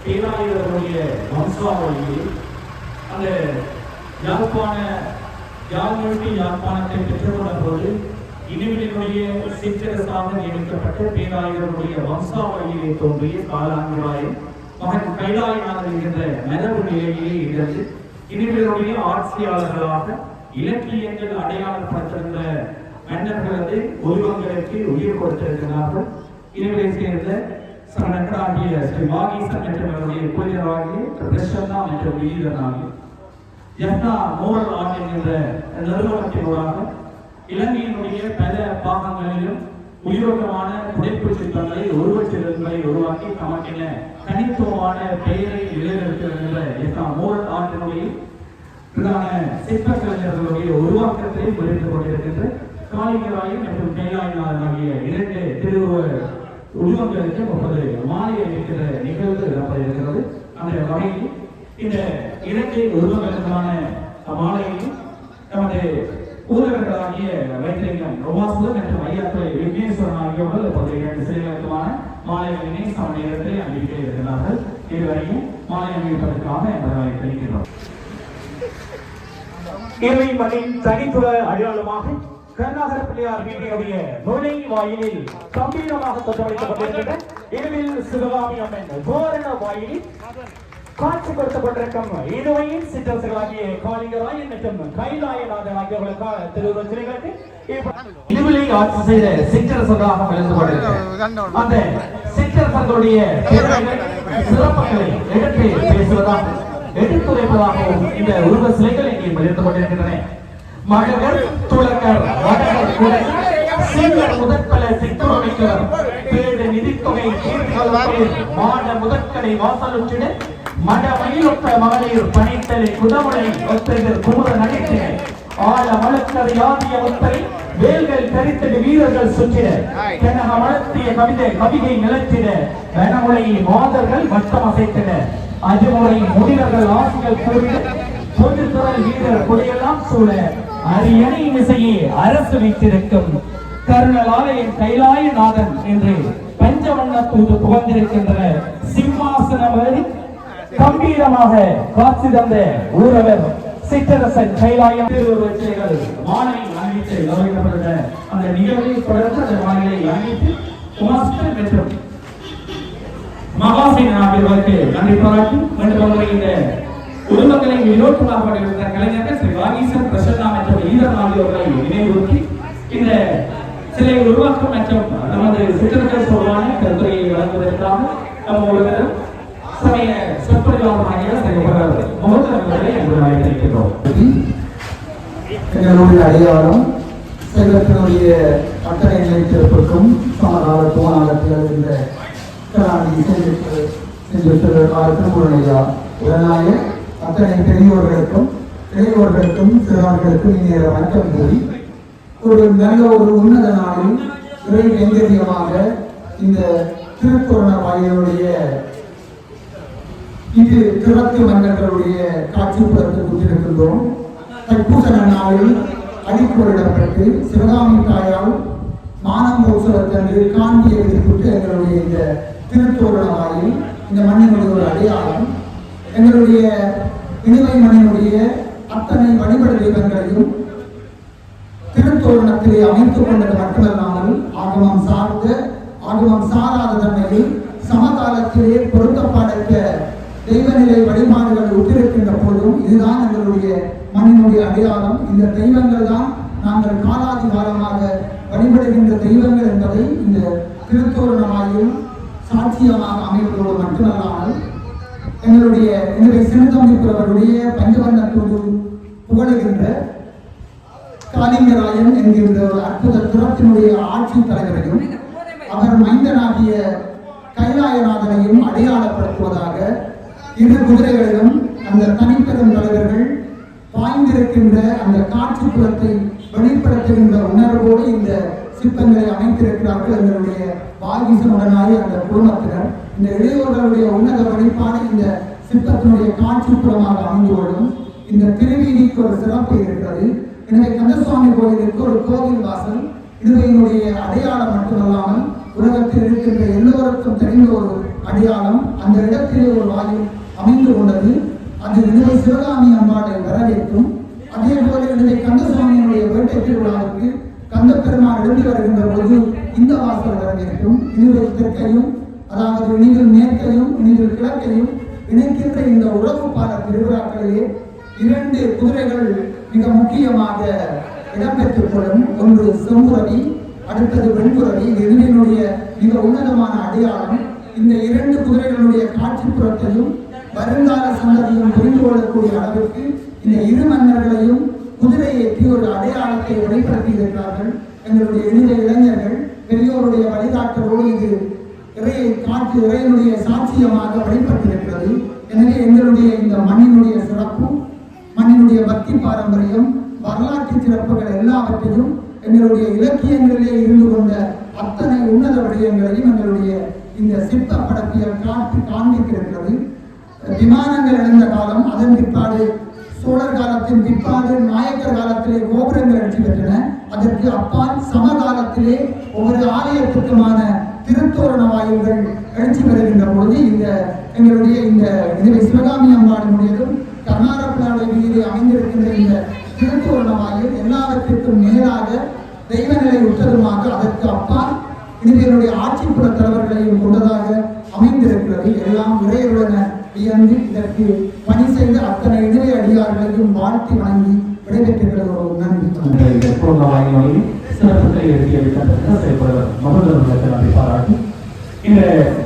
கைலாயர்களுடைய வம்சாவளியில் அந்த யாழ்ப்பாண யாழ்மொழி யாழ்ப்பாணத்தை பெற்றுக்கொண்ட போது இனிவர்களுடைய சிற்றரசாக நியமிக்கப்பட்ட பேராயர்களுடைய வம்சாவளியிலே தோன்றிய காலாங்குராயம் மகன் கைலாயநாதன் என்ற மரபு நிலையிலே இருந்து இவர்களுடைய ஆட்சியாளர்களாக இலக்கியங்கள் அடையாளப்படுத்திருந்த மன்னர்களது உருவங்களுக்கு உயிர் கொடுத்திருக்கிறார்கள். இவர்களை சேர்ந்த சரணராகிய ஸ்ரீ வாகீசன் என்றவருடைய புனிதராகிய பிரசன்னா என்ற உயிரனாகிய ஜப்னா மோரல் ஆர்ட் என்கின்ற நிறுவனத்தினூடாக இலங்கையினுடைய பல பாகங்களிலும் உயிரோட்டமான புடைப்பு சிற்பங்களை உருவச்சிற்பங்களை உருவாக்கி தமக்கென தனித்துவமான பெயரை நிலைநிறுத்துகின்ற ஜப்னா மோரல் ஆர்ட்டினுடைய பிரதான சிற்ப கலைஞர்களுடைய உருவாக்கத்தை புரிந்து கொண்டிருக்கின்ற காளிங்கராயன் மற்றும் கைலாயநாதன் ஆகிய இரண்டு திருவுருவ உருவங்களுக்கு 30 மாலை அளிக்கிற நிகழ்வு நடப்பது. அந்த வகையில் இந்த இரண்டு உருவங்களுக்கான மாலையையும் நமது ஊரகர்களாகிய வைத்தியலிங்கம் ரோமாசுதன் மற்றும் ஐயாத்துறை விக்னேஸ்வரன் ஆகியோர்கள் இப்போது 2 சிலைகளுக்குமான மாலைகளினை சம நேரத்தில் அணிவிக்க இருக்கிறார்கள். இதுவரையும் மாலை அணிவிப்பதற்காக என்பதை தெரிவிக்கிறோம். இவை மண்ணின் தனித்துவ அடையாளமாக கருணாகர பிள்ளையார் வீதியுடைய நுழை வாயிலில் கம்பீரமாக தோற்றமளிக்கப்பட்டிருக்கின்ற இதுவில் சிவகாமி அம்மன் தோரண வாயிலில் காட்சிப்படுத்தப்பட்டிருக்கும் இதுவையின் சிற்றரசர்களாகிய காளிங்கராயன் மற்றும் கைலாயநாதன் ஆகியோர்களுக்கான திருவுருவச் சிலைகளுக்கு இதுவிலை ஆட்சி செய்த சிற்றரசர்களாக விளந்து கொண்டிருக்கிறார். அந்த சிற்றரசர்களுடைய சிறப்புகளை எடுத்து பேசுவதாக எடுத்துரைப்பதாகவும் இந்த உருவ சிலைகள் இங்கே விளைந்து கொண்டிருக்கின்றன. மழவர் துளக்கர் வடகர் குடை சீவர் முதற்பல சிற்றுமைக்கவர் பேடு நிதித்தொகை மாட முதற்கடை வாசலுற்றிட மட மயிலொத்த மகளிர் பணித்தலை குதமுனை ஒத்தகர் குமுற நடித்திட ஆழ மலக்கரை ஆதிய முத்தரை வேல்கள் தரித்திட வீரர்கள் சுற்றிட கனக மலர்த்திய கவிதை நிலத்திட வனமுறை மாதர்கள் வட்டம் அசைத்திட அஜமுறை முடிவர்கள் ஆசிகள் கூறிட பொதுத்துறை வீரர் கொடியெல்லாம் சூழ அரியணை மிசையே அரசு வைத்திருக்கும் கருணலாலயம் கைலாயநாதன் என்று பஞ்சவண்ண தூது புகழ்ந்திருக்கின்ற சிம்மாசனம் கம்பீரமாக காட்சி தந்த ஊரவர் சிற்றரசன் கைலாயம் திருவுருவச்சிலைகள் மாலை அணிவித்து கௌரவிக்கப்பட்ட அந்த நிகழ்வை தொடர்ந்து அந்த மாலையை அணிவித்து உமாஸ்கர் மற்றும் மகாசேன ஆகியோருக்கு நன்றி பாராட்டி மீண்டும் இந்த குடும்பங்களை விரோதமாக இருந்த கலைஞர்கள் ஸ்ரீ வாகீசன் பிரசன்னா மற்றும் ஈரன் ஆகியோர்களை நினைவுறுத்தி இந்த சிலை உருவாக்கம் மற்றும் நமது சிற்றர்கள் சொல்வான கருத்துரையை வழங்குவதற்காக நம்ம ஒருவரும் சமய சொற்பொழிவாளராகிய முகத்தவர்களை அங்கு அழைத்திருக்கிறோம். எங்களுடைய அடையாளம் செல்வத்தினுடைய அத்தனை நிலைத்திருப்புக்கும் சமகால போனாளத்தில் இந்த கலாநிதி திருமுருகையா உடனாய அத்தனை பெரியோர்களுக்கும் இளையோர்களுக்கும் சிறார்களுக்கும் இனிய வணக்கம் கூறி ஒரு நல்ல ஒரு உன்னத நாளில் இறை கைங்கரியமாக இந்த திருத்தோரண வாயிலுடைய இது திறத்து மன்னர்களுடைய காட்சிப்புறத்தில் கொண்டிருக்கின்றோம். தைப்பூச நாளில் அடிப்பொருடப்பட்டு சிவகாமி தாயால் மானம் உற்சவத்தன்று காண்டிய விதிப்புட்டு எங்களுடைய இந்த திருத்தோரண வாயில் இந்த மண்ணினுடைய ஒரு அடையாளம். எங்களுடைய இனிமை மண்ணினுடைய அத்தனை வழிபடு தெய்வங்களையும் திருத்தோரணத்திலே அமைத்துக் கொண்டது மட்டுமல்லாமல் ஆகமம் சாராத தன்மையில் சமகாலத்திலே பொருத்தப்படக்க தெய்வநிலை வழிபாடுகள் உத்திருக்கின்ற போதும் இதுதான் எங்களுடைய மண்ணினுடைய அடையாளம். இந்த தெய்வங்கள் தான் நாங்கள் காலாதி காலமாக வழிபடுகின்ற தெய்வங்கள் என்பதை இந்த திருத்தோரணமாயும் சாட்சியமாக அமைப்பதோடு மட்டுமல்லாமல் எங்களுடைய சிறுதம்பிப்புறவருடைய பஞ்சவர்ண தூது புகழுகின்ற காலிங்கராயன் என்கின்ற ஒரு அற்புத துறத்தினுடைய ஆட்சி தலைவரையும் அவர் மைந்தனாகிய கைலாயநாதனையும் அடையாளப்படுத்துவதாக இரு குதிரைகளிலும் அந்த தனிப்பெரும் தலைவர்கள் பாய்ந்திருக்கின்ற அந்த காட்சி புலத்தை வெளிப்படுத்துகின்ற உணர்வோடு இந்த சிற்பங்களை அமைத்திருக்கிறார்கள். எங்களுடைய வாகீசனுடனாய அந்த குடும்பத்தினர் இந்த இளையோர்களுடைய உன்னத வெளிப்பாடு இந்த சிற்பத்தினுடைய காட்சி புலமாக அமைந்து கொள்ளும். இந்த திருவீதிக்கு ஒரு சிறப்பு இருக்கிறது. எனவே கந்தசுவாமி கோயிலுக்கு ஒரு கோவில் வாசல் இதுவையினுடைய அடையாளம் மட்டுமல்லாமல் உலகத்தில் இருக்கின்ற எல்லோருக்கும் தெரிந்த ஒரு அடையாளம். அந்த இடத்திலே ஒரு வாயில் அமைந்து கொண்டது. அது நிலை சிவகாமி அம்பாளை வரவேற்கும். அதே போல நிலை கந்தசுவாமியினுடைய வேட்டை திருவிழாவுக்கு கந்த பெருமாள் எழுதி வருகின்ற பொழுது இந்த வாசல் வரவேற்கும். இதுவரை தெற்கையும் அதாவது இனிகள் மேற்கையும் இனிகள் கிழக்கையும் இணைக்கின்ற இந்த உறவு பால திருவிழாக்களிலே 2 குதிரைகள் மிக முக்கியமாக இடம்பெற்றுக் கொள்ளும். ஒன்று செம்புரவி, அடுத்தது வெண்புரவி. இதனுடைய மிக உன்னதமான அடையாளம். இந்த 2 குதிரைகளுடைய காட்சிப்புறத்தையும் வருங்கால சந்ததியும் புரிந்து கொள்ளக்கூடிய அளவிற்கு இந்த இரு மன்னர்களையும் குதிரையேற்றி ஒரு அடையாளத்தை வெளிப்படுத்தி இருக்கிறார்கள். எங்களுடைய இளைஞர்கள் பெரியோருடைய வழிகாட்டலோடு இது இறையனுடைய சாட்சியமாக வெளிப்பட்டிருக்கிறது. எனவே எங்களுடைய இந்த மண்ணினுடைய சிறப்பும் மண்ணினுடைய பக்தி பாரம்பரியம் வரலாற்று சிறப்புகள் எல்லாவற்றையும் எங்களுடைய இலக்கியங்களிலே இருந்து கொண்ட அத்தனை உன்னத விடயங்களையும் எங்களுடைய இந்த சிற்ப படத்தியல் காண்பித்திருக்கிறது. விமானங்கள் எழுந்த காலம், அதன் பிற்பாடு சோழர் காலத்தின் பிற்பாடு நாயக்கர் காலத்திலே கோபுரங்கள் எழுச்சி பெற்றன. அதற்கு அப்பால் சமகாலத்திலே ஒவ்வொரு ஆலயத்திற்குமான திருத்தோரண வாயில்கள் எழுச்சி பெறுகின்ற பொழுது இந்த எங்களுடைய இந்த சிவகாமி அம்பாளினுடையதும் கர்நாடக வீதியிலே அமைந்திருக்கின்ற இந்த திருத்தோரண வாயில் எல்லாவற்றிற்கும் மேலாக தெய்வநிலை உற்றதுமாக அதற்கு அப்பால் இதனுடைய ஆட்சிப்புற தலைவர்களையும் கொண்டதாக அமைந்திருக்கிறது. எல்லாம் இறையுடன வியந்து இதற்கு பணி செய்த அத்தனை இணைய அடியார்களையும் வாழ்த்தி வணங்கி விடைபெற்றிருக்கிறது. ஒரு நன்றி. பாராட்டி இந்த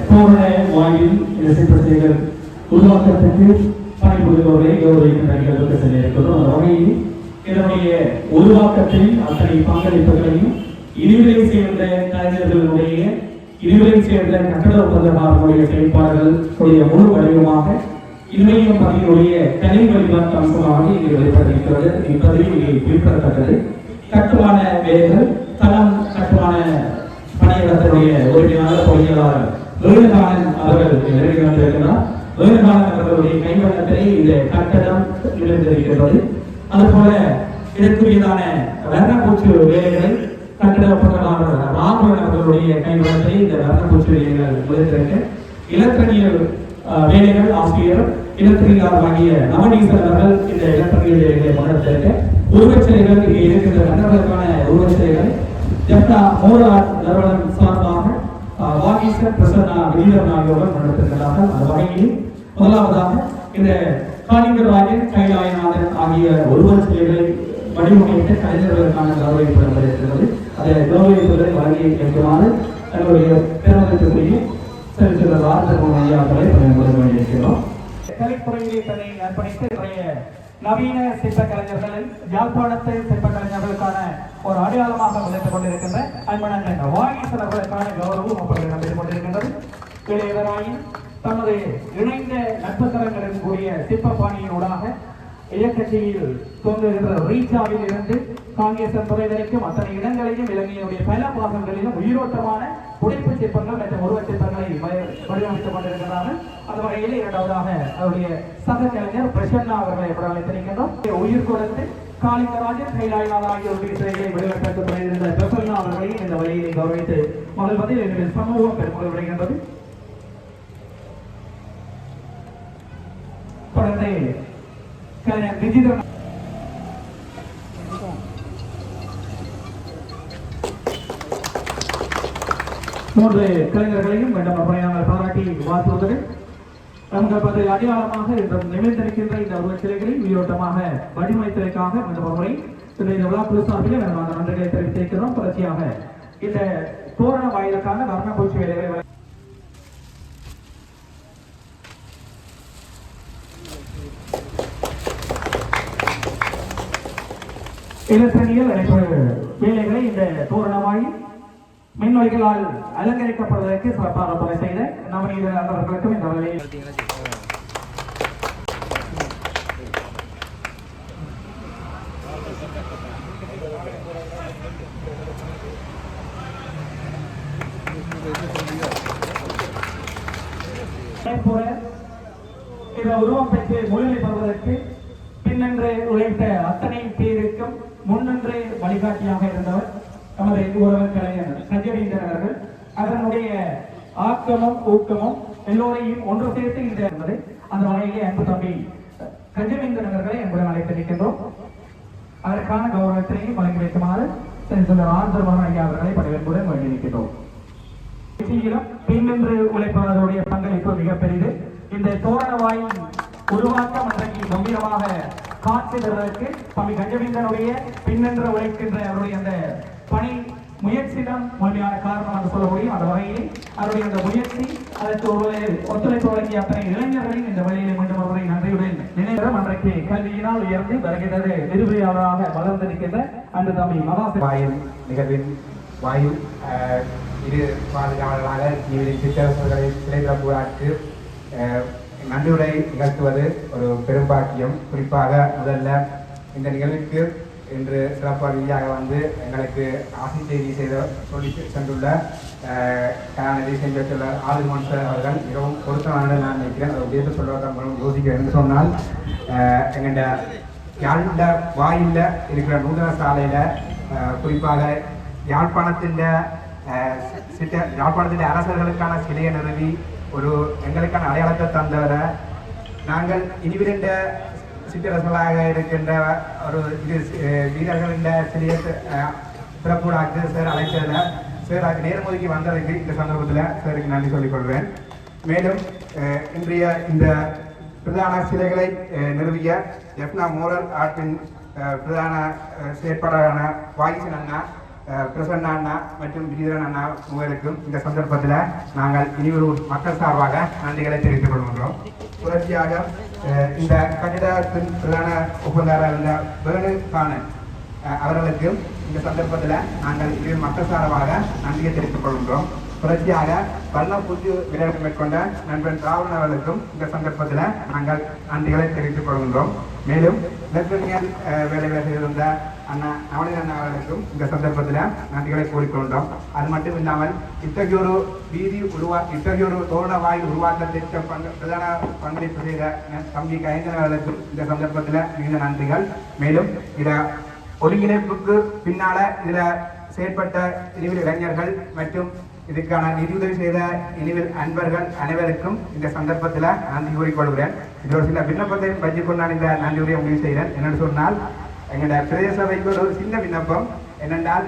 தோரண வாயில் இந்த சிற்பத்தைகள் உருவாக்கத்துக்கு பணிபுரிபவரை கௌரவிக்கின்ற நிகழ்வுக்கு செல்ல இருக்கிறோம். அந்த வகையில் இதனுடைய உருவாக்கத்தில் அத்தனை பங்களிப்புகளையும் இதுவரை சேர்ந்த கலைஞர்களுடைய இதுவரை சேர்ந்த கட்டட ஒப்பந்தமார்களுடைய செயல்பாடுகளுடைய முழு வடிவமாக இன்றையும் பதினுடைய கலை வழிபாட்டு அம்சமாக இங்கே வெளிப்படுத்திருக்கிறது. இப்பதிவு இங்கே குறிப்பிடத்தக்கது. கட்டுமான வேலைகள் தளம் கட்டுமான பணியிடத்தினுடைய உறுப்பினர் பொறியாளர் வேணுகானன் அவர்கள் நிறைவு வந்திருக்கிறார். வேணுகானன் அவர்களுடைய கைவண்ணத்திலே இந்த கட்டடம் இணைந்திருக்கிறது. அதுபோல இதற்குரியதான வர்ணப்பூச்சு வேலைகளை கட்டட ஒப்பந்தமாளர் ராமன் அவர்களுடைய கைவண்ணத்தை இந்த வர்ணப்பூச்சு வேலைகள் முடித்திருக்க இலக்கணியல் வேலைகள் ஆசிரியர் இலக்கிரியார் ஆகிய நவநீசன் அவர்கள் இந்த இலக்கணியல் வேலைகளை முன்னெடுத்திருக்க உருவச்சிலைகள் இங்கே இருக்கின்ற கட்டடங்களுக்கான உருவச்சிலைகளை ஜப்டா மோராட் நிறுவனம் சார்பாக வாகீசன் பிரசன்னா விஜயன் ஆகியோர்கள் முன்னெடுத்திருக்கிறார்கள். அந்த வகையில் முதலாவதாக இந்த காளிங்கராயன் கைலாயநாதன் ஆகிய உருவச்சிலைகளை வடிவமைத்த கலைஞர்களுக்கான கௌரவிப்பு இருக்கிறது. அதை கௌரவிப்புகளை வழங்கி வைக்குமாறு தங்களுடைய பேரமைப்புக்குரிய செல்கிற ராஜகோன் ஐயாக்களை பயன்படுத்த வேண்டியிருக்கிறோம். கலைத்துறையிலே தன்னை அர்ப்பணித்து நவீன சிற்ப கலைஞர்கள் யாழ்ப்பாணத்தை சிற்ப கலைஞர்களுக்கான ஒரு அடையாளமாக விளைத்துக் கொண்டிருக்கின்ற அன்பனன் வாகீசன் அவர்களுக்கான கௌரவம் அப்பொழுது நடைபெற்றுக் கொண்டிருக்கின்றது. இளையராயின் தமது இணைந்த நட்புத்தரங்களின் கூடிய சிற்ப பாணியினூடாக இயக்கச்சியில் தோன்றுகின்ற ரீச்சாவில் இருந்து காங்கேசன் துறை வரைக்கும் அத்தனை இடங்களையும் இலங்கையினுடைய பல பாகங்களிலும் உயிரோட்டமான புடைப்பு சிற்பங்கள் மற்றும் உருவச் சிற்பங்களை வடிவமைத்துக் கொண்டிருக்கிறார்கள். அந்த வகையில் இரண்டாவதாக அவருடைய சக கலைஞர் பிரசன்னா அவர்களை எப்படி அழைத்திருக்கின்றோம். உயிர் கொடுத்து காளிங்கராஜன் கைலாயநாதன் ஆகியோருடைய சிலைகளை வடிவமைத்து இருந்த பிரசன்னா அவர்களையும் இந்த வகையை கௌரவித்து மகிழ்வதில் எங்களுடைய சமூகம் பெருமளவு விடுகின்றது. தொடர்ந்து கலைஞர் விஜிதன் மூன்று கலைஞர்களையும் மீண்டும் முறையாக பாராட்டி வாழ்த்துவதற்கு நமக்கு அடையாளமாக நிமிர்ந்திருக்கின்ற இந்த உருவச்சிலைகளை உயிரோட்டமாக வடிவமைத்ததற்காக மீண்டும் முறை இந்த விழாக்குழு சார்பில் நன்றிகளை தெரிவித்திருக்கிறோம். தொடர்ச்சியாக இந்த தோரண வாயிலுக்கான வர்ணப்பூச்சி வேலைகளை இலத்திரனியல் வேலைகளை இந்த தோரணமாய் மின்வெளிகளால் அலங்கரிக்கப்படுவதற்கு சிறப்பாக துணை செய்த நவநீத நண்பர்களுக்கும் இந்த வேலையை உருவம் பெற்று முழுமை பெறுவதற்கு பின்னென்று உழைத்த அத்தனை பேருக்கும் முன்னின்று வழிகாட்டியாக இருந்தவர் நமது உறவர் கலைஞர் கஜவீந்தர் அவர்கள். அதனுடைய ஆக்கமும் ஊக்கமும் எல்லோரையும் ஒன்று சேர்த்து இந்த அந்த வகையிலே அன்பு தம்பி கஜவீந்தர் அவர்களை என்பதை அழைத்திருக்கின்றோம். அதற்கான கௌரவத்தினையும் வழங்கி வைக்குமாறு ஆர்தர் ஐயா அவர்களை பணிவன்புடன் வேண்டியிருக்கின்றோம். பின்னென்று உழைப்பவர்களுடைய பங்களிப்பு மிக பெரிது. இந்த தோரணவாயின் உருவாக்கம் அன்றைக்கு கம்பீரமாக காட்சி தருவதற்கு தம்பி கஜவீந்தனுடைய பின்னென்று உழைக்கின்ற அவருடைய அந்த பணி முயற்சிதான் முழுமையான காரணம் என்று சொல்ல முடியும். அந்த வகையில் அவருடைய அந்த முயற்சி அதற்கு ஒரு ஒத்துழைப்பு வழங்கிய அத்தனை இளைஞர்களின் இந்த வழியிலே மீண்டும் ஒருவரை நன்றியுடன் நினைவுடன் அன்றைக்கு கல்வியினால் உயர்ந்து வருகின்றது நிறுவனராக வளர்ந்திருக்கின்ற அந்த தம்பி மகாசிவாயின் நிகழ்வின் வாயில் இரு பாதுகாவலராக சிற்றரசர்களை சிலைபிரம்புராக்கு நன்றியுரை நிகழ்த்துவது ஒரு பெரும்பாக்கியம். குறிப்பாக முதல்ல இந்த நிகழ்வுக்கு இன்று சிறப்பு ரீதியாக வந்து எங்களுக்கு ஆசை செய்தி சொல்லி சென்றுள்ள கலாநிதி செஞ்சுள்ள ஆளுமன் சார் அவர்கள் மிகவும் பொருத்தமான நான் நினைக்கிறேன். அதை உயர்த்து சொல்வதற்கு யோசிக்கிறேன் என்று சொன்னால் எங்கள்ட யாழ்ட வாயிலில் இருக்கிற நூதன சாலையில் குறிப்பாக யாழ்ப்பாணத்தின் அரசர்களுக்கான சிலையை நிறுவி ஒரு எங்களுக்கான அடையாளத்தை தந்தவரை நாங்கள் இனிவிருந்த சிற்றரசர்களாக இருக்கின்ற ஒரு வீரர்களின் சிலையை சிறப்புடாக்கு சார் அழைத்ததில் சார் அது நேரம் ஒதுக்கி வந்ததுக்கு இந்த சந்தர்ப்பத்தில் சாருக்கு நன்றி சொல்லிக்கொள்வேன். மேலும் இன்றைய இந்த பிரதான சிலைகளை நிறுவிய எஃப்னா மோரல் ஆர்ட்டின் பிரதான செயற்பாடான வாயிசன் அண்ணா, பிரசன்னா அண்ணா மற்றும் விஜயன் அண்ணா மூவருக்கும் இந்த சந்தர்ப்பத்தில் நாங்கள் இனிவரும் மக்கள் சார்பாக நன்றிகளை தெரிவித்துக் கொள்கின்றோம். தொடர்ச்சியாக இந்த கட்டிடத்தின் பிரதான ஒப்பந்தாரர் இருந்த வேணு காணன் அவர்களுக்கும் இந்த சந்தர்ப்பத்தில் நாங்கள் இனிவரும் மக்கள் சார்பாக நன்றியை தெரிவித்துக் கொள்கின்றோம். தொடர்ச்சியாக வண்ணப்பூச்சி விளையாட்டு மேற்கொண்ட நண்பன் ராவணன் அவர்களுக்கும் இந்த சந்தர்ப்பத்தில் நாங்கள் நன்றிகளை தெரிவித்துக் கொள்கின்றோம். மேலும் இலக்கியல் வேலைகளை செய்திருந்த அண்ணா நவநீத அண்ணா அவர்களுக்கும் இந்த சந்தர்ப்பத்தில் நன்றிகளை கூறிக்கொண்டோம். அது மட்டும் இல்லாமல் இத்தகையொரு இத்தகையொரு தோரண வாயில் உருவாக்கத்திற்கு பிரதான பங்களிப்பு செய்த தம்பி கயந்தன் அவர்களுக்கும் இந்த சந்தர்ப்பத்தில் மிகுந்த நன்றிகள். மேலும் இத ஒருங்கிணைப்புக்கு பின்னால இதுல செயற்பட்ட இனிவில் இளைஞர்கள் மற்றும் இதுக்கான நிதியுதவி செய்த இனிவில் அன்பர்கள் அனைவருக்கும் இந்த சந்தர்ப்பத்தில் நன்றி கூறிக்கொள்கிறேன். இது ஒரு சில விண்ணப்பத்தை வச்சுக்கொண்டு நான் இந்த நன்றி உரையை முடிவு செய்கிறேன். என்னென்னு சொன்னால் எங்களுடைய பிரதேச சபைக்கு ஒரு சின்ன விண்ணப்பம் என்னென்றால்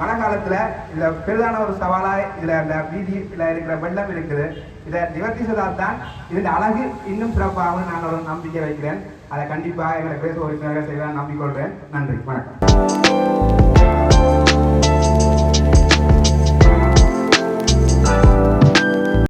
மழை காலத்தில் இதில் பெரிதான ஒரு சவாலாக இதில் அந்த வீதியில் இருக்கிற வெள்ளம் இருக்குது. இதை நிவர்த்தி செய்தால் தான் இதன் அழகு இன்னும் சிறப்பாகவும் நான் ஒரு நம்பிக்கை வைக்கிறேன். அதை கண்டிப்பாக எங்களை பேச உறுப்பினர்கள் செய்ய நம்பிக்கொள்கிறேன். நன்றி, வணக்கம்.